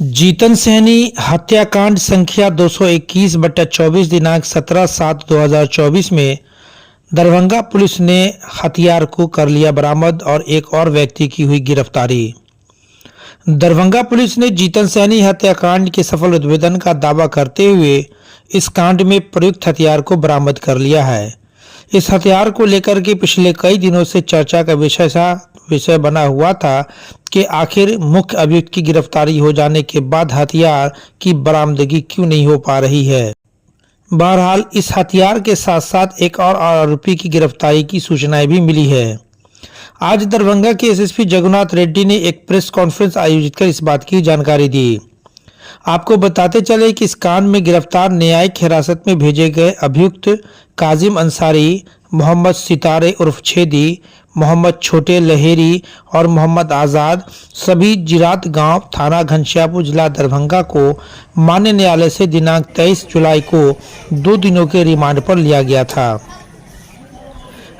जीतन सहनी हत्याकांड संख्या 221/24 दिनांक 17/7/2024 में दरभंगा पुलिस ने हथियार को कर लिया बरामद और एक और व्यक्ति की हुई गिरफ्तारी। दरभंगा पुलिस ने जीतन सहनी हत्याकांड के सफल उद्भेदन का दावा करते हुए इस कांड में प्रयुक्त हथियार को बरामद कर लिया है। इस हथियार को लेकर के पिछले कई दिनों से चर्चा का विषय बना हुआ था कि आखिर मुख्य अभियुक्त की गिरफ्तारी हो जाने के बाद हथियार की बरामदगी क्यों नहीं हो पा रही है। बहरहाल इस हथियार के साथ साथ एक और आरोपी की गिरफ्तारी की सूचनाएं भी मिली है। आज दरभंगा के एसएसपी जगन्नाथ रेड्डी ने एक प्रेस कॉन्फ्रेंस आयोजित कर इस बात की जानकारी दी। आपको बताते चले कि इस कांड में गिरफ्तार न्यायिक हिरासत में भेजे गए अभियुक्त काजिम अंसारी, मोहम्मद सितारे उर्फ छेदी, मोहम्मद छोटे लहेरी और मोहम्मद आज़ाद सभी जिरात गांव थाना घनश्यामपुर जिला दरभंगा को मान्य न्यायालय से दिनांक 23 जुलाई को 2 दिनों के रिमांड पर लिया गया था।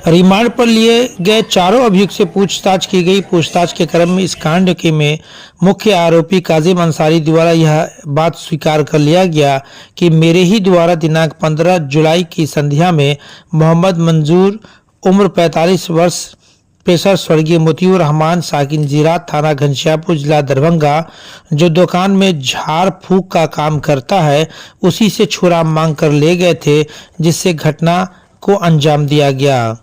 रिमांड पर लिए गए चारों अभियुक्त से पूछताछ की गई। पूछताछ के क्रम में इस कांड के में मुख्य आरोपी काजिम अंसारी द्वारा यह बात स्वीकार कर लिया गया कि मेरे ही द्वारा दिनांक 15 जुलाई की संध्या में मोहम्मद मंजूर उम्र 45 वर्ष पेशा स्वर्गीय मोतियुर रहमान साकिन जीरात थाना घनश्यामपुर जिला दरभंगा जो दुकान में झाड़ फूक का काम करता है उसी से छुरा मांग कर ले गए थे, जिससे घटना को अंजाम दिया गया।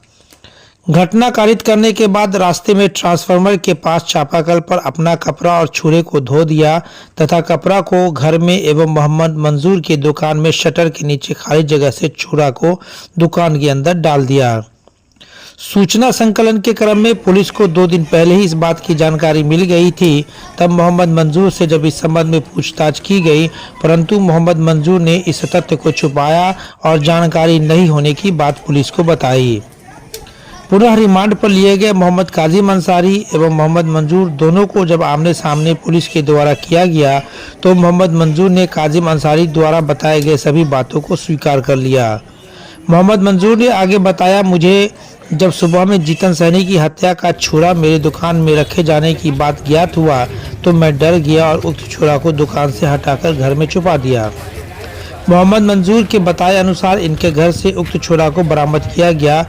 घटना कारित करने के बाद रास्ते में ट्रांसफार्मर के पास चापाकल पर अपना कपड़ा और छुरे को धो दिया तथा कपड़ा को घर में एवं मोहम्मद मंजूर की दुकान में शटर के नीचे खाली जगह से छुरा को दुकान के अंदर डाल दिया। सूचना संकलन के क्रम में पुलिस को 2 दिन पहले ही इस बात की जानकारी मिल गई थी। तब मोहम्मद मंजूर से जब इस संबंध में पूछताछ की गई, परंतु मोहम्मद मंजूर ने इस तथ्य को छुपाया और जानकारी नहीं होने की बात पुलिस को बताई। पुनः रिमांड पर लिए गए मोहम्मद काजिम अंसारी एवं मोहम्मद मंजूर दोनों को जब आमने सामने पुलिस के द्वारा किया गया तो मोहम्मद मंजूर ने काजिम अंसारी द्वारा बताए गए सभी बातों को स्वीकार कर लिया। मोहम्मद मंजूर ने आगे बताया, मुझे जब सुबह में जीतन सहनी की हत्या का छुरा मेरे दुकान में रखे जाने की बात ज्ञात हुआ तो मैं डर गया और उक्त छुरा को दुकान से हटाकर घर में छुपा दिया। मोहम्मद मंजूर के बताए अनुसार इनके घर से उक्त छुरा को बरामद किया गया।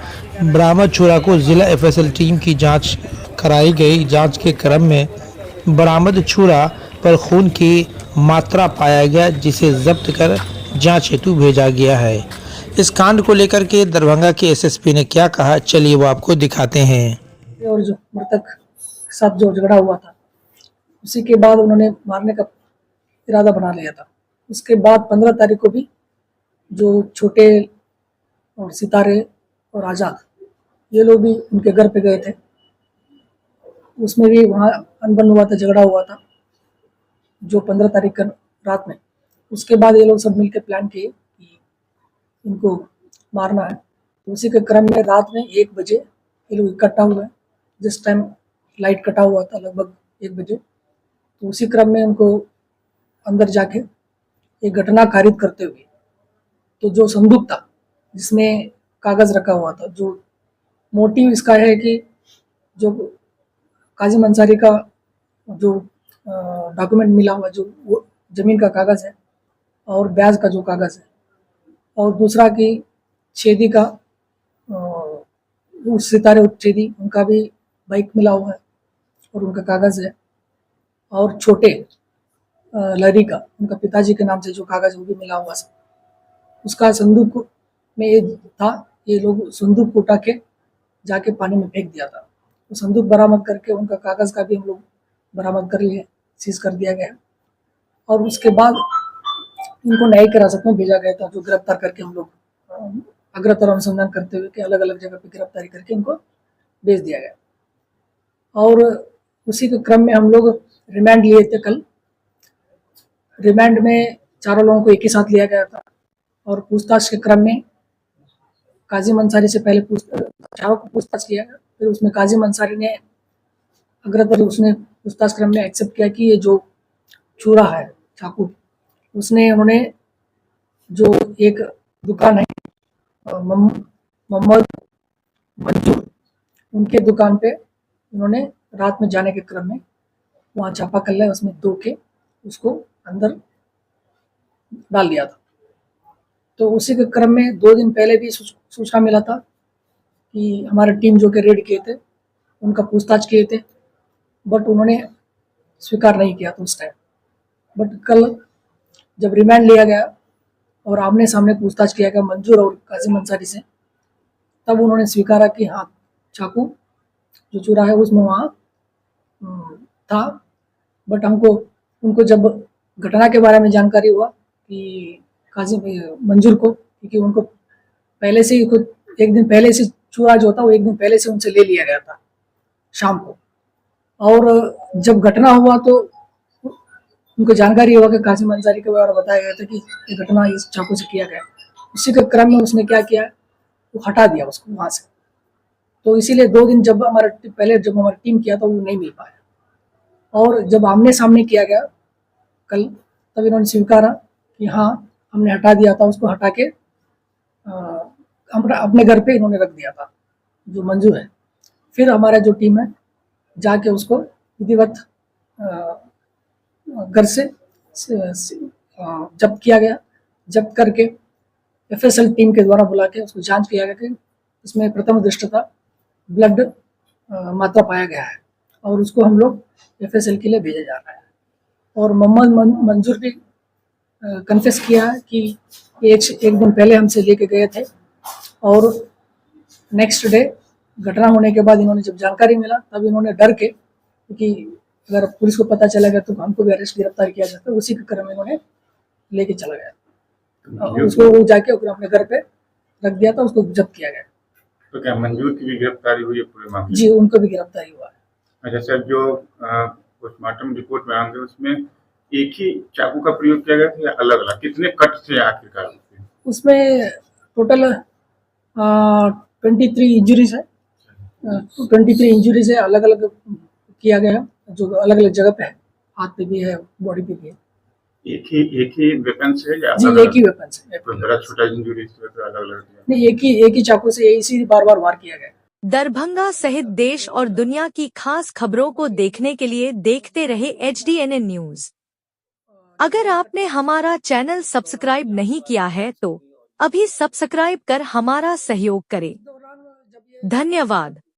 बरामद छुरा को जिला एफएसएल टीम की जांच कराई गई। जांच के क्रम में बरामद छुरा पर खून की मात्रा पाया गया, जिसे जब्त कर जांच हेतु भेजा गया है। इस कांड को लेकर के दरभंगा के एसएसपी ने क्या कहा, चलिए वो आपको दिखाते हैं। और जो मृतक के साथ जो झगड़ा हुआ था उसी के बाद उन्होंने मारने का इरादा बना लिया था। उसके बाद 15 तारीख को भी जो छोटे और सितारे और आज़ाद ये लोग भी उनके घर पे गए थे। उसमें भी वहाँ अनबन हुआ था, झगड़ा हुआ था जो 15 तारीख का रात में। उसके बाद ये लोग सब मिलकर प्लान किए कि इनको मारना है। उसी के क्रम में रात में 1 बजे ये लोग इकट्ठा हुए। जिस टाइम लाइट कटा हुआ था लगभग 1 बजे, तो उसी क्रम में उनको अंदर जाके एक घटना कारित करते हुए तो जो संदूक था जिसमें कागज़ रखा हुआ था, जो मोटिव इसका है कि जो काजिम अंसारी का जो डॉक्यूमेंट मिला हुआ जो वो ज़मीन का कागज़ है और ब्याज का जो कागज़ है, और दूसरा कि छेदी का सितारे छेदी उनका भी बाइक मिला हुआ है और उनका कागज़ है, और छोटे लहरी का उनका पिताजी के नाम से जो कागज़ वो भी मिला हुआ है। उसका संदूक में ये था, ये लोग संदूक उठा के जाके पानी में फेंक दिया था। तो संदूक बरामद करके उनका कागज़ का भी हम लोग बरामद कर लिए, सीज कर दिया गया। और उसके बाद इनको न्यायिक हिरासत में भेजा गया था, जो गिरफ्तार करके हम लोग अग्रतर अनुसंधान करते हुए कि अलग अलग जगह पे गिरफ्तारी करके इनको भेज दिया गया। और उसी के क्रम में हम लोग रिमांड लिए थे कल। रिमांड में चारों लोगों को एक ही साथ लिया गया था और पूछताछ के क्रम में काजिम अंसारी से पहले चारों को पूछताछ किया गया। फिर उसमें काजिम अंसारी ने अग्रतर उसने पूछताछ क्रम में एक्सेप्ट किया कि ये जो छुरा है चाकू, उन्होंने जो एक दुकान है मोहम्मद मंजूर उनके दुकान पे उन्होंने रात में जाने के क्रम में वहाँ चापाकल है उसमें 2 के उसको अंदर डाल दिया था। तो उसी के क्रम में 2 दिन पहले भी सूचना मिला था कि हमारी टीम जो कि रेड किए थे, उनका पूछताछ किए थे, बट उन्होंने स्वीकार नहीं किया था उस टाइम। बट कल जब रिमांड लिया गया और आमने-सामने पूछताछ किया गया मंजूर और काज़िम अंसारी से, तब उन्होंने स्वीकारा कि हाँ, चाकू जो चुरा है उसमें वहाँ था। बट उनको जब घटना के बारे में जानकारी हुआ कि काज़िम मंजूर को, क्योंकि उनको पहले से ही कुछ एक दिन पहले से चूरा जो था वो एक दिन पहले से उनसे ले लिया गया था शाम को। और जब घटना हुआ तो उनको जानकारी हुआ कि कासिम अंसारी के द्वारा बताया गया था कि ये घटना इस चाकू से किया गया। उसी के क्रम में उसने क्या किया, वो हटा दिया उसको वहाँ से। तो इसीलिए 2 दिन जब पहले जब हमारी टीम किया था वो नहीं मिल पाया, और जब आमने सामने किया गया कल, तब इन्होंने स्वीकारा कि हाँ हमने हटा दिया था, उसको हटा के अपने घर पे इन्होंने रख दिया था जो मंजूर है। फिर हमारा जो टीम है जाके उसको विधिवत घर से जब्त किया गया। जब्त करके एफएसएल टीम के द्वारा बुला के उसको जांच किया गया कि इसमें प्रथम दृष्टता ब्लड मात्रा पाया गया है, और उसको हम लोग एफएसएल के लिए भेजा जा रहा है। और मोहम्मद मंजूर भी कन्फेस किया है कि एक दिन पहले हमसे लेके गए थे, और नेक्स्ट डे घटना होने के बाद इन्होंने जब जानकारी मिला तब इन्होंने डर के, क्योंकि अगर पुलिस को पता चला गया तो हमको भी अरेस्ट गिरफ्तार किया जाता है, उसी के क्रम में इन्होंने लेके चला गया। उसको वो जाके अपने घर पे रख दिया था, उसको जब्त किया गया। तो क्या मंजूर की भी गिरफ्तारी हुई है पूरे मामले? जी, उनको भी गिरफ्तारी हुआ है। अच्छा सर, जो पोस्टमार्टम रिपोर्ट में आएंगे उसमें एक ही चाकू का प्रयोग किया गया था या अलग अलग, कितने कट थे आखिरकार? उसमें टोटल 23 इंजुरीज है, 23 इंजुरीज है, अलग अलग किया गया, जो अलग अलग जगह पे है, हाथ पे भी है, बॉडी पे भी है। एक ही वेपन से या जी, एक ही वेपन से। बड़ा छोटा इंजुरी से तो अलग अलग? नहीं, एक ही चाकू से इसी बार वार किया गया। दरभंगा सहित देश और दुनिया की खास खबरों को देखने के लिए देखते रहे HDNN न्यूज। अगर आपने हमारा चैनल सब्सक्राइब नहीं किया है तो अभी सब्सक्राइब कर हमारा सहयोग करें। धन्यवाद।